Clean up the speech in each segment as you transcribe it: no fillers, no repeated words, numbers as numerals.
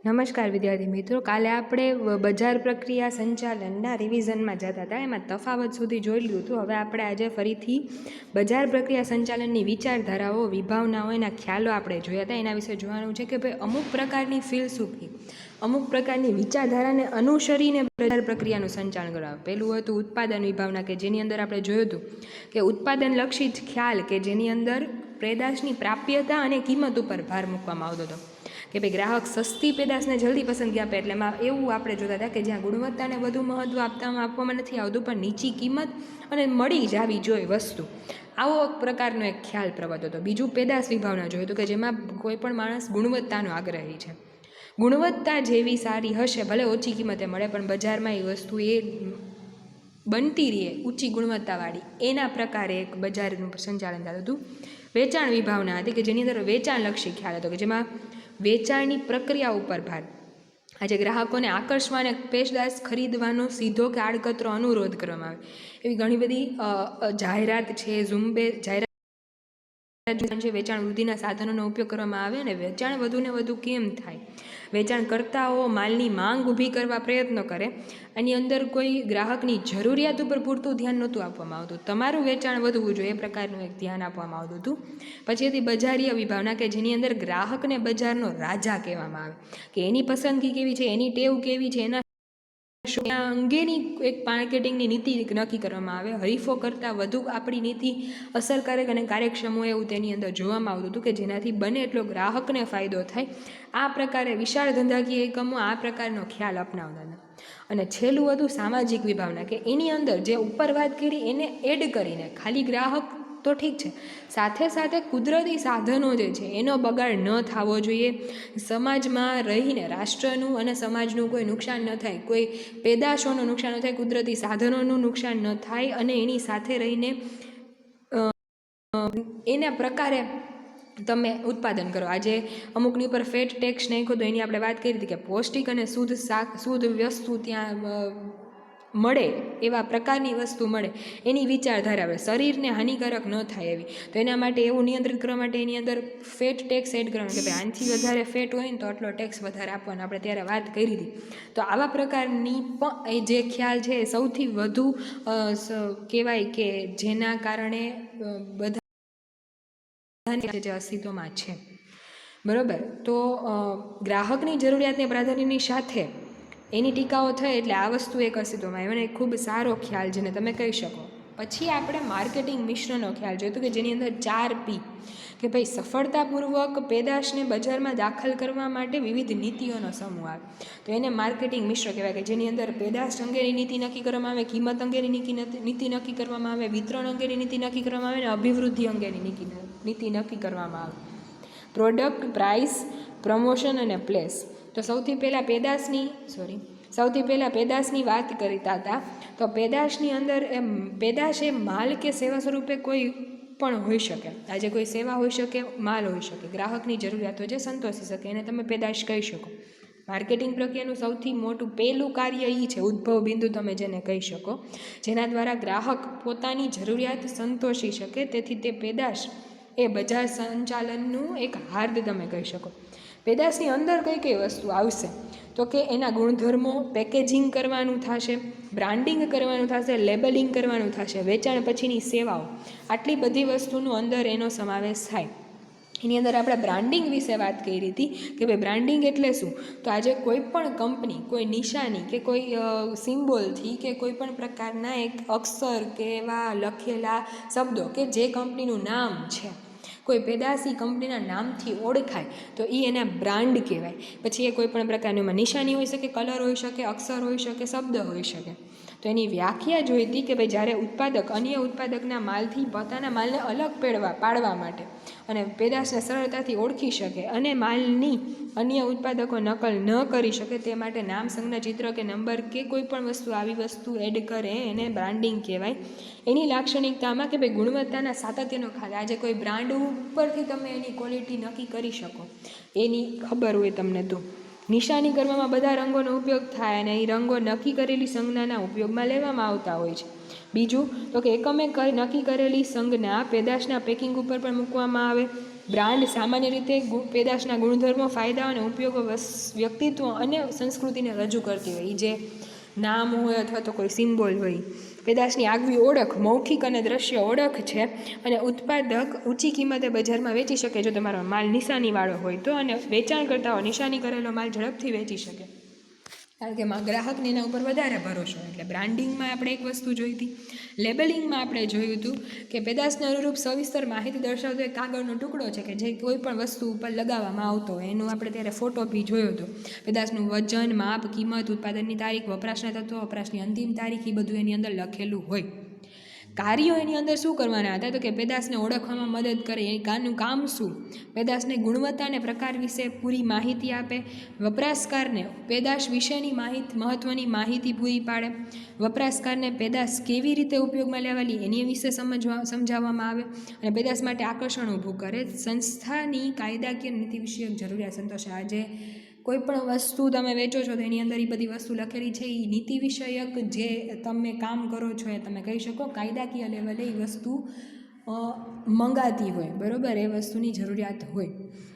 નમસ્કાર વિદ્યાર્થી મિત્રો, કાલે આપણે બજાર પ્રક્રિયા સંચાલનના રિવિઝનમાં જતા હતા, એમાં તફાવત સુધી જોઈ લીધું હતું. હવે આપણે આજે ફરીથી બજાર પ્રક્રિયા સંચાલનની વિચારધારાઓ, વિભાવનાઓ, એના ખ્યાલો આપણે જોયા હતા. એના વિશે જોવાનું છે કે ભાઈ અમુક પ્રકારની ફિલસૂફી, અમુક પ્રકારની વિચારધારાને અનુસરીને બજાર પ્રક્રિયાનું સંચાલન કરાવે. પહેલું હતું ઉત્પાદન વિભાવના, કે જેની અંદર આપણે જોયું હતું કે ઉત્પાદન લક્ષિત ખ્યાલ, કે જેની અંદર પેદાશની પ્રાપ્યતા અને કિંમત ઉપર ભાર મૂકવામાં આવતો હતો કે ભાઈ ગ્રાહક સસ્તી પેદાશને જલ્દી પસંદગી આપે. એટલે એમાં એવું આપણે જોતા હતા કે જ્યાં ગુણવત્તાને વધુ મહત્ત્વ આપવામાં નથી આવતું, પણ નીચી કિંમત અને મળી જ આવી જોઈએ વસ્તુ, આવો પ્રકારનો એક ખ્યાલ પ્રવર્તતો હતો. બીજું પેદાશ વિભાવના જોયું હતું કે જેમાં કોઈ પણ માણસ ગુણવત્તાનો આગ્રહી છે, ગુણવત્તા જેવી સારી હશે, ભલે ઓછી કિંમતે મળે પણ બજારમાં એ વસ્તુ એ બનતી રહે ઊંચી ગુણવત્તાવાળી, એના પ્રકારે એક બજારનું સંચાલન થતું હતું. વેચાણ વિભાવના હતી કે જેની અંદર વેચાણલક્ષી ખ્યાલ હતો, કે જેમાં વેચાણની પ્રક્રિયા ઉપર ભાર, આજે ગ્રાહકોને આકર્ષવા અને પેદાશ ખરીદવાનો સીધો કે આડકતરો અનુરોધ કરવામાં આવે. એવી ઘણી બધી જાહેરાત છે, જાહેરાત છે, વેચાણ વૃદ્ધિના સાધનોનો ઉપયોગ કરવામાં આવે અને વેચાણ વધુને વધુ કેમ થાય, વેચાણકર્તાઓ માલની માંગ ઊભી કરવા પ્રયત્નો કરે. એની અંદર કોઈ ગ્રાહકની જરૂરિયાત ઉપર પૂરતું ધ્યાન નહોતું આપવામાં આવતું, તમારું વેચાણ વધવું જોઈએ એ પ્રકારનું એક ધ્યાન આપવામાં આવતું હતું. પછી હતી બજારીય વિભાવના, કે જેની અંદર ગ્રાહકને બજારનો રાજા કહેવામાં આવે, કે એની પસંદગી કેવી છે, એની ટેવ કેવી છે, એના અંગેની એક માર્કેટિંગની નીતિ નક્કી કરવામાં આવે. હરીફો કરતાં વધુ આપણી નીતિ અસરકારક અને કાર્યક્ષમ હોય એવું તેની અંદર જોવામાં આવતું હતું, કે જેનાથી બને એટલો ગ્રાહકને ફાયદો થાય. આ પ્રકારે વિશાળ ધંધાકીય એકમો આ પ્રકારનો ખ્યાલ અપનાવતા હતા. અને છેલ્લું હતું સામાજિક વિભાવના, કે એની અંદર જે ઉપર વાત કરી એને એડ કરીને, ખાલી ગ્રાહક તો ઠીક છે, સાથે સાથે કુદરતી સાધનો જે છે એનો બગાડ ન થવો જોઈએ, સમાજમાં રહીને રાષ્ટ્રનું અને સમાજનું કોઈ નુકસાન ન થાય, કોઈ પેદાશોનું નુકસાન ન થાય, કુદરતી સાધનોનું નુકસાન ન થાય, અને એની સાથે રહીને એના પ્રકારે તમે ઉત્પાદન કરો. આજે અમુકની ઉપર ફેટ ટેક્સ નાખ્યો તો એની આપણે વાત કરી હતી કે પૌષ્ટિક અને શુદ્ધ વસ્તુ ત્યાં મળે, એવા પ્રકારની વસ્તુ મળે, એની વિચારધારા આવે, શરીરને હાનિકારક ન થાય એવી. તો એના માટે એવું નિયંત્રિત કરવા માટે એની અંદર ફેટ ટેક્સ એડ કરવાનો, કે ભાઈ આનાથી વધારે ફેટ હોય ને તો આટલો ટેક્સ વધારે આપવાનો, આપણે ત્યારે વાત કરી હતી. તો આવા પ્રકારની પણ જે ખ્યાલ છે એ સૌથી વધુ કહેવાય કે જેના કારણે બધા જે અસ્તિત્વમાં છે, બરાબર. તો ગ્રાહકની જરૂરિયાતને પ્રાધાન્યની સાથે એની ટીકાઓ થાય, એટલે આ વસ્તુ એક અસ્તિત્વમાં આવે અને ખૂબ સારો ખ્યાલ જેને તમે કહી શકો. પછી આપણે માર્કેટિંગ મિશ્રનો ખ્યાલ જોયો, કે જેની અંદર 4P, કે ભાઈ સફળતાપૂર્વક પેદાશને બજારમાં દાખલ કરવા માટે વિવિધ નીતિઓનો સમૂહ આવે. તો એને માર્કેટિંગ મિશ્ર કહેવાય, કે જેની અંદર પેદાશ અંગેની નીતિ નક્કી કરવામાં આવે, કિંમત અંગેની નીતિ નક્કી કરવામાં આવે, વિતરણ અંગેની નીતિ નક્કી કરવામાં આવે અને અભિવૃદ્ધિ અંગેની નીતિ નક્કી કરવામાં આવે. પ્રોડક્ટ, પ્રાઇસ, પ્રમોશન અને પ્લેસ. તો સૌથી પહેલાં પેદાશની વાત કરતા હતા. તો પેદાશની અંદર પેદાશ એ માલ કે સેવા સ્વરૂપે કોઈ પણ હોઈ શકે. આજે કોઈ સેવા હોઈ શકે, માલ હોઈ શકે, ગ્રાહકની જરૂરિયાતો જે સંતોષી શકે એને તમે પેદાશ કહી શકો. માર્કેટિંગ પ્રક્રિયાનું સૌથી મોટું પહેલું કાર્ય એ છે, ઉદ્ભવ બિંદુ તમે જેને કહી શકો, જેના દ્વારા ગ્રાહક પોતાની જરૂરિયાત સંતોષી શકે. તેથી તે પેદાશ એ બજાર સંચાલનનું એક હાર્દ તમે કહી શકો. પેદાશની અંદર કઈ કઈ વસ્તુ આવશે, તો કે એના ગુણધર્મો, પેકેજિંગ કરવાનું થશે, બ્રાન્ડિંગ કરવાનું થશે, લેબલિંગ કરવાનું થશે, વેચાણ પછીની સેવાઓ, આટલી બધી વસ્તુનું અંદર એનો સમાવેશ થાય. એની અંદર આપણે બ્રાન્ડિંગ વિશે વાત કરી હતી, કે ભાઈ બ્રાન્ડિંગ એટલે શું. તો આજે કોઈ પણ કંપની કોઈ નિશાની કે કોઈ સિમ્બોલથી કે કોઈ પણ પ્રકારના એક અક્ષર કે એવા લખેલા શબ્દો કે જે કંપનીનું નામ છે, કોઈ પેદાશી કંપનીના નામથી ઓળખાય તો એ એના બ્રાન્ડ કહેવાય. પછી એ કોઈ પણ પ્રકારની નિશાની હોઈ શકે, કલર હોઈ શકે, અક્ષર હોઈ શકે, શબ્દ હોઈ શકે. તો એની વ્યાખ્યા જોઈ હતી કે ભાઈ જ્યારે ઉત્પાદક અન્ય ઉત્પાદકના માલથી પોતાના માલને અલગ પાડવા માટે અને પેદાશને સરળતાથી ઓળખી શકે અને માલની અન્ય ઉત્પાદકો નકલ ન કરી શકે તે માટે નામ, સંજ્ઞા, ચિત્ર કે નંબર કે કોઈ પણ વસ્તુ આવી વસ્તુ એડ કરે એને બ્રાન્ડિંગ કહેવાય. એની લાક્ષણિકતામાં કે ભાઈ ગુણવત્તાના સાતત્યનો ખ્યાલ. આજે કોઈ બ્રાન્ડ ઉપરથી તમે એની ક્વોલિટી નક્કી કરી શકો, એની ખબર હોય તમને. તો નિશાની કરવામાં બધા રંગોનો ઉપયોગ થાય અને એ રંગો નક્કી કરેલી સંજ્ઞાના ઉપયોગમાં લેવામાં આવતા હોય છે. બીજું તો કે એકમે નક્કી કરેલી સંજ્ઞા પેદાશના પેકિંગ ઉપર પણ મૂકવામાં આવે. બ્રાન્ડ સામાન્ય રીતે પેદાશના ગુણધર્મો, ફાયદાઓ અને ઉપયોગો વ્યક્તિત્વ અને સંસ્કૃતિને રજૂ કરતી હોય. એ જે નામ હોય અથવા તો કોઈ સિમ્બોલ હોય, પેદાશની આગવી ઓળખ મૌખિક અને દ્રશ્ય ઓળખ છે. અને ઉત્પાદક ઊંચી કિંમતે બજારમાં વેચી શકે જો તમારો માલ નિશાનીવાળો હોય તો, અને વેચાણકર્તાઓ નિશાની કરેલો માલ ઝડપથી વેચી શકે, કારણ કે ગ્રાહકને એના ઉપર વધારે ભરોસો. એટલે બ્રાન્ડિંગમાં આપણે એક વસ્તુ જોઈ હતી. લેબલિંગમાં આપણે જોયું હતું કે પેદાશને અનુરૂપ સવિસ્તર માહિતી દર્શાવતો એક કાગળનો ટુકડો છે કે જે કોઈ પણ વસ્તુ ઉપર લગાવવામાં આવતો હોય. એનું આપણે ત્યારે ફોટો બી જોયો હતો. પેદાશનું વજન, માપ, કિંમત, ઉત્પાદનની તારીખ, વપરાશના તત્વો, વપરાશની અંતિમ તારીખ, એ બધું એની અંદર લખેલું હોય. કાર્યો એની અંદર શું કરવાના હતા તો કે પેદાશને ઓળખવામાં મદદ કરે. એ કામ શું? પેદાશને ગુણવત્તા અને પ્રકાર વિશે પૂરી માહિતી આપે. વપરાશકારને પેદાશ વિશેની મહત્ત્વની માહિતી પૂરી પાડે. વપરાશકારને પેદાશ કેવી રીતે ઉપયોગમાં લેવાલી એની વિશે સમજાવવામાં આવે. અને પેદાશ માટે આકર્ષણ ઊભું કરે. સંસ્થાની કાયદાકીય નીતિ વિષયક જરૂરિયાત સંતોષે. આજે કોઈ પણ વસ્તુ તમે વેચો છો તો એની અંદર એ બધી વસ્તુ લખેલી છે. એ નીતિ વિષયક જે તમે કામ કરો છો એ તમે કહી શકો. કાયદાકીય લેવલે એ વસ્તુ મંગાતી હોય, બરાબર, એ વસ્તુની જરૂરિયાત હોય.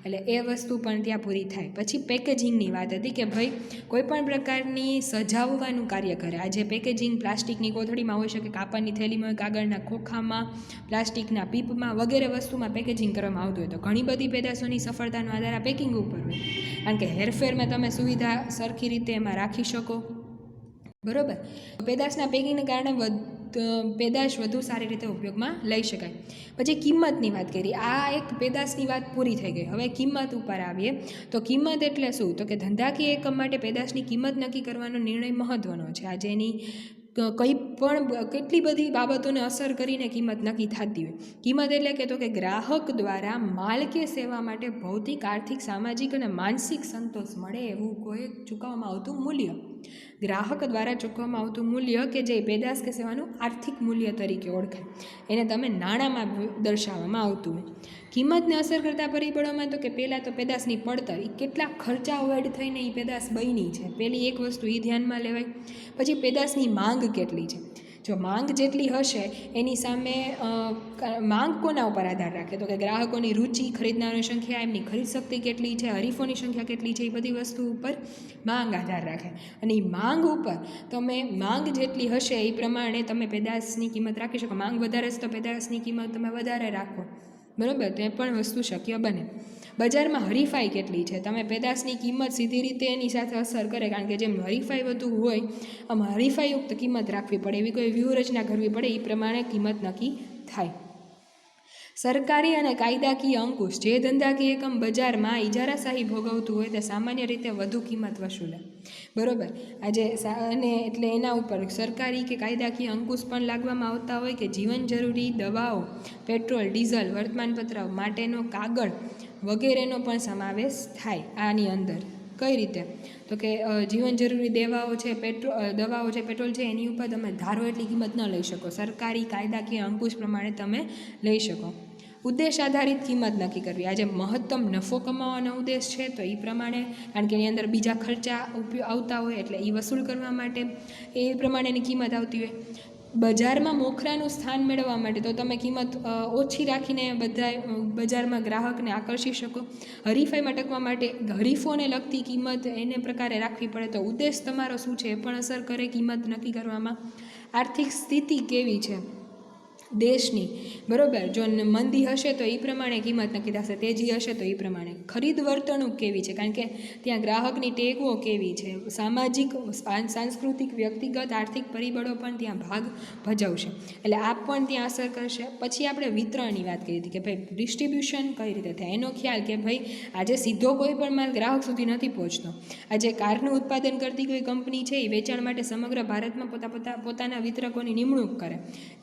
એટલે એ વસ્તુ પણ ત્યાં પૂરી થાય. પછી પેકેજિંગની વાત હતી કે ભાઈ કોઈ પણ પ્રકારની સજાવવાનું કાર્ય કરે. આજે પેકેજિંગ પ્લાસ્ટિકની કોથળીમાં હોઈ શકે, કાપડની થેલીમાં હોય, કાગળના ખોખામાં, પ્લાસ્ટિકના પીપમાં વગેરે વસ્તુમાં પેકેજિંગ કરવામાં આવતું હોય. તો ઘણી બધી પેદાશોની સફળતાનો આધાર આ પેકિંગ ઉપર હોય, કારણ કે હેરફેરમાં તમે સુવિધા સરખી રીતે એમાં રાખી શકો, બરાબર. પેદાશના પેકિંગને કારણે પેદાશ વધુ સારી રીતે ઉપયોગમાં લઈ શકાય. પછી કિંમતની વાત કરી. આ એક પેદાશની વાત પૂરી થઈ ગઈ. હવે કિંમત ઉપર આવીએ તો કિંમત એટલે શું? તો કે ધંધાકીય એકમ માટે પેદાશની કિંમત નક્કી કરવાનો નિર્ણય મહત્ત્વનો છે. આજે એની કંઈ પણ કેટલી બધી બાબતોને અસર કરીને કિંમત નક્કી થતી હોય. કિંમત એટલે કે તો કે ગ્રાહક દ્વારા માલ કે સેવા માટે ભૌતિક, આર્થિક, સામાજિક અને માનસિક સંતોષ મળે એવું કોઈ ચૂકવવામાં આવતું મૂલ્ય. ગ્રાહક દ્વારા ચૂકવવામાં આવતું મૂલ્ય કે જે પેદાશ કે સેવાનું આર્થિક મૂલ્ય તરીકે ઓળખાય. એને તમે નાણાંમાં દર્શાવવામાં આવતું હોય. કિંમતને અસર કરતા પરિબળોમાં તો કે પહેલાં તો પેદાશની પડતર, એ કેટલા ખર્ચાઓ એડ થઈને એ પેદાશ બની છે, પહેલી એક વસ્તુ એ ધ્યાનમાં લેવાય. પછી પેદાશની માંગ કેટલી છે. જો માંગ જેટલી હશે એની સામે માંગ કોના ઉપર આધાર રાખે તો કે ગ્રાહકોની રુચિ, ખરીદનારની સંખ્યા, એમની ખરીદ શક્તિ કેટલી છે, હરીફોની સંખ્યા કેટલી છે, એ બધી વસ્તુ ઉપર માંગ આધાર રાખે. અને એ માંગ ઉપર તમે માંગ જેટલી હશે એ પ્રમાણે તમે પેદાશની કિંમત રાખી શકો. માંગ વધારે છે તો પેદાશની કિંમત તમે વધારે રાખો, બરાબર. તે પણ વસ્તુ શક્ય બને. બજારમાં હરીફાઈ કેટલી છે. તમે પેદાશની કિંમત સીધી રીતે એની સાથે અસર કરે, કારણ કે જેમ હરીફાઈ વધુ હોય આમ હરીફાઈયુક્ત કિંમત રાખવી પડે, એવી કોઈ વ્યૂહરચના કરવી પડે, એ પ્રમાણે કિંમત નક્કી થાય. સરકારી અને કાયદાકીય અંકુશ. જે ધંધાકીય એકમ બજારમાં ઇજારાશાહી ભોગવતું હોય તે સામાન્ય રીતે વધુ કિંમત વસૂલે, બરાબર. આજે અને એટલે એના ઉપર સરકારી કે કાયદાકીય અંકુશ પણ લાગવામાં આવતા હોય કે જીવન જરૂરી દવાઓ, પેટ્રોલ, ડીઝલ, વર્તમાનપત્ર માટેનો કાગળ વગેરેનો પણ સમાવેશ થાય આની અંદર. કઈ રીતે તો કે જીવન જરૂરી દવાઓ છે, પેટ્રોલ છે, એની ઉપર તમે ધારો એટલી કિંમત ન લઈ શકો. સરકારી કાયદાકીય અંકુશ પ્રમાણે તમે લઈ શકો. ઉદ્દેશ આધારિત કિંમત નક્કી કરવી. આજે મહત્તમ નફો કમાવાનો ઉદ્દેશ છે તો એ પ્રમાણે, કારણ કે એની અંદર બીજા ખર્ચા આવતા હોય એટલે એ વસૂલ કરવા માટે એ પ્રમાણેની કિંમત આવતી હોય. બજારમાં મોખરાનું સ્થાન મેળવવા માટે તો તમે કિંમત ઓછી રાખીને બધા બજારમાં ગ્રાહકને આકર્ષી શકો. હરીફાઈમાં ટકવા માટે હરીફોને લગતી કિંમત એને પ્રકારે રાખવી પડે. તો ઉદ્દેશ તમારો શું છે એ પણ અસર કરે કિંમત નક્કી કરવામાં. આર્થિક સ્થિતિ કેવી છે દેશની, બરાબર. જો મંદી હશે તો એ પ્રમાણે કિંમત નક્કી થશે, તેજી હશે તો એ પ્રમાણે. ખરીદ વર્તણૂક કેવી છે, કારણ કે ત્યાં ગ્રાહકની ટેવો કેવી છે, સામાજિક, સાંસ્કૃતિક, વ્યક્તિગત, આર્થિક પરિબળો પણ ત્યાં ભાગ ભજવશે, એટલે આ પણ ત્યાં અસર કરશે. પછી આપણે વિતરણની વાત કરી હતી કે ભાઈ ડિસ્ટ્રીબ્યુશન કઈ રીતે થાય, એનો ખ્યાલ કે ભાઈ આજે સીધો કોઈ પણ માલ ગ્રાહક સુધી નથી પહોંચતો. આજે કારનું ઉત્પાદન કરતી કોઈ કંપની છે એ વેચાણ માટે સમગ્ર ભારતમાં પોતાના વિતરકોની નિમણૂક કરે.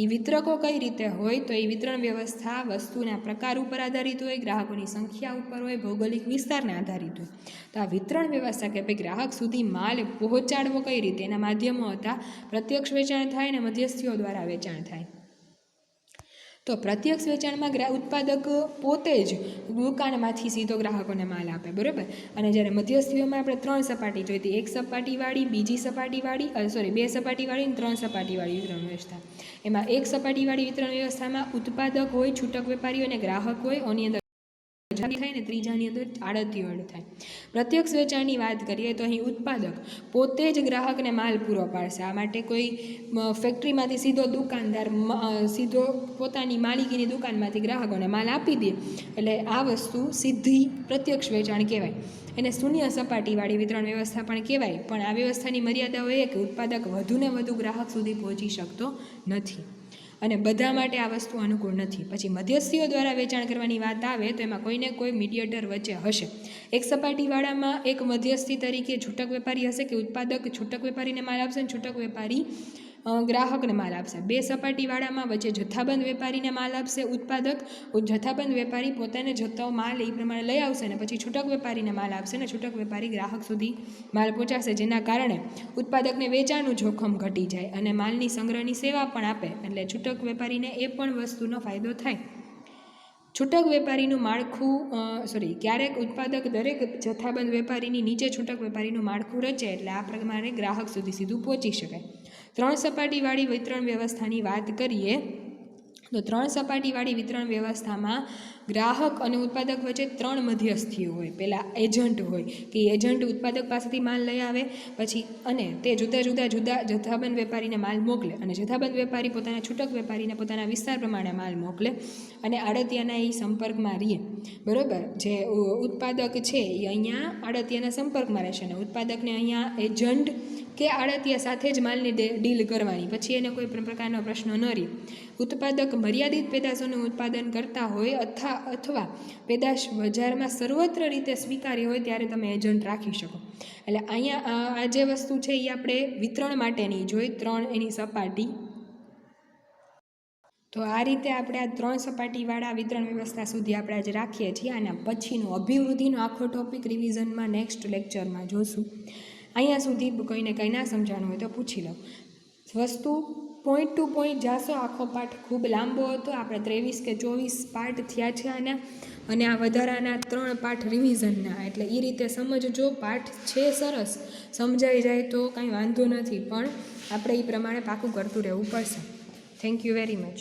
એ વિતરકો કઈ રીતે હોય તો એ વિતરણ વ્યવસ્થા વસ્તુના પ્રકાર ઉપર આધારિત હોય, ગ્રાહકોની સંખ્યા ઉપર હોય, ભૌગોલિક વિસ્તારને આધારિત હોય. તો આ વિતરણ વ્યવસ્થા કે ભાઈ ગ્રાહક સુધી માલ પહોંચાડવો કઈ રીતે, એના માધ્યમો હતા પ્રત્યક્ષ વેચાણ થાય ને મધ્યસ્થીઓ દ્વારા વેચાણ થાય. તો પ્રત્યક્ષ વેચાણમાં ઉત્પાદક પોતે જ દુકાનમાંથી સીધો ગ્રાહકોને માલ આપે, બરાબર. અને જ્યારે મધ્યસ્થીઓમાં આપણે 3 સપાટી જોઈ હતી, 1 સપાટીવાળી, બીજી સપાટીવાળી, 2 સપાટીવાળી અને 3 સપાટીવાળી વિતરણ વ્યવસ્થા. એમાં 1 સપાટીવાળી વિતરણ વ્યવસ્થામાં ઉત્પાદક હોય, છૂટક વેપારીઓ અને ગ્રાહક હોય. એની અંદર ને ત્રીજાની અંદર આડતીયો એડ થાય. પ્રત્યક્ષ વેચાણની વાત કરીએ તો અહીં ઉત્પાદક પોતે જ ગ્રાહકને માલ પૂરો પાડશે. આ માટે કોઈ ફેક્ટરીમાંથી સીધો દુકાનદાર સીધો પોતાની માલિકીની દુકાનમાંથી ગ્રાહકોને માલ આપી દે, એટલે આ વસ્તુ સીધી પ્રત્યક્ષ વેચાણ કહેવાય. એને શૂન્ય સપાટીવાળી વિતરણ વ્યવસ્થા પણ કહેવાય, પણ આ વ્યવસ્થાની મર્યાદાઓ એ કે ઉત્પાદક વધુને વધુ ગ્રાહક સુધી પહોંચી શકતો નથી અને બધા માટે આ વસ્તુ અનુકૂળ નથી. પછી મધ્યસ્થીઓ દ્વારા વેચાણ કરવાની વાત આવે તો એમાં કોઈને કોઈ મીડિયેટર વચ્ચે હશે. એક સપાટીવાળામાં એક મધ્યસ્થી તરીકે છૂટક વેપારી હશે કે ઉત્પાદક છૂટક વેપારીને માલ આપશે અને છૂટક વેપારી ગ્રાહકને માલ આપશે. બે સપાટીવાળામાં વચ્ચે જથ્થાબંધ વેપારીને માલ આપશે ઉત્પાદક, જથ્થાબંધ વેપારી પોતાને જથ્થો માલ એ પ્રમાણે લઈ આવશે અને પછી છૂટક વેપારીને માલ આપશે અને છૂટક વેપારી ગ્રાહક સુધી માલ પહોંચાડશે, જેના કારણે ઉત્પાદકને વેચાણનું જોખમ ઘટી જાય અને માલની સંગ્રહની સેવા પણ આપે, એટલે છૂટક વેપારીને એ પણ વસ્તુનો ફાયદો થાય. છૂટક વેપારીનું માળખું ક્યારેક ઉત્પાદક દરેક જથ્થાબંધ વેપારીની નીચે છૂટક વેપારીનું માળખું રચે, એટલે આ પ્રમાણે ગ્રાહક સુધી સીધું પહોંચી શકાય. 3 સપાટીવાળી વિતરણ વ્યવસ્થાની વાત કરીએ તો 3 સપાટીવાળી વિતરણ વ્યવસ્થામાં ગ્રાહક અને ઉત્પાદક વચ્ચે 3 મધ્યસ્થીઓ હોય. પહેલાં એજન્ટ હોય કે એજન્ટ ઉત્પાદક પાસેથી માલ લઈ આવે, પછી અને તે જુદા જુદા જથ્થાબંધ વેપારીને માલ મોકલે અને જથ્થાબંધ વેપારી પોતાના છૂટક વેપારીને પોતાના વિસ્તાર પ્રમાણે માલ મોકલે અને આડતિયાના એ સંપર્કમાં રહીએ. બરાબર, જે ઉત્પાદક છે એ અહીંયા આડતિયાના સંપર્કમાં રહેશે અને ઉત્પાદકને અહીંયા એજન્ટ કે આડતિયા સાથે જ માલની ડીલ કરવાની, પછી એને કોઈ પણ પ્રકારનો પ્રશ્ન ન રહે. ઉત્પાદક મર્યાદિત પેદાશોનું ઉત્પાદન કરતા હોય અથવા પેદાશ બજારમાં સર્વત્ર રીતે સ્વીકાર્ય હોય ત્યારે તમે એજન્ટ રાખી શકો. એટલે અહીંયા આ જે વસ્તુ છે એ આપણે વિતરણ માટેની જોઈ 3 એની સપાટી. તો આ રીતે આપણે આ 3 સપાટીવાળા વિતરણ વ્યવસ્થા સુધી આપણે આજે રાખીએ છીએ. આના પછીનો અભિવૃદ્ધિનો આખો ટોપિક રિવિઝનમાં નેક્સ્ટ લેક્ચરમાં જોશું. અહીંયા સુધી કોઈને કંઈ ના સમજાણું હોય તો પૂછી લો. વસ્તુ પોઈન્ટ ટુ પોઈન્ટ જાશો. આખો પાઠ ખૂબ લાંબો હતો, આપણે 23 કે 24 પાઠ થયા છે આના, અને આ વધારાના 3 પાઠ રિવિઝનના, એટલે એ રીતે સમજજો. પાઠ છે સરસ, સમજાઈ જાય તો કાંઈ વાંધો નથી, પણ આપણે એ પ્રમાણે પાકું કરતું રહેવું પડશે. Thank you very much.